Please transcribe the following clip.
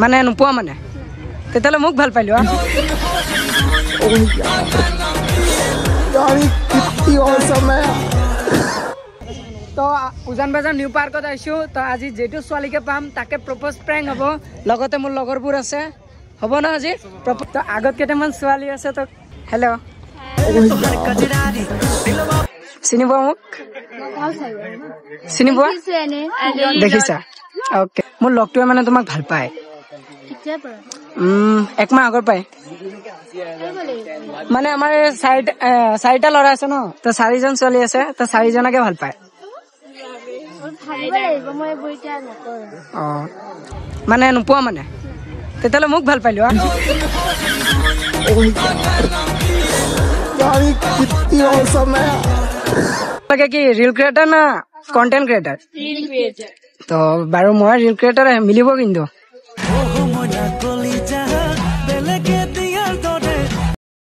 মানে নোপোৱা মানে তেতিয়াহ'লে মোক ভাল পাইলো তো উজান বজাৰ নিউ পাৰ্কত আহিছো তো আজি যেটো ছোৱালীকে পাম তাকে প্ৰপ'জ প্ৰেংক হ'ব লগতে মোৰ লগৰবোৰ আছে হ'ব না আজি তো আগত কেইটামান ছোৱালী আছে তো হেল্ল' চিনি পোৱা মোক চিনি পোৱা দেখিছা ওকে মোৰ লগটোৱে মানে তোমাক ভাল পায় একমাহ আগৰ পাই মানে আমাৰ চাৰিটা ল'ৰা আছে ন তো 4জন ছোৱালী আছে তো 4জনকে ভাল পায় মানে নোপোৱা মানে তেতিয়াহ'লে মোক ভাল পাইলো কি ৰিল ক্ৰিয়েটাৰ না কন্টেন্ট ক্ৰিয়েটাৰ তো বাৰু মই ৰিল ক্ৰিয়েটাৰ মিলিব কিন্তু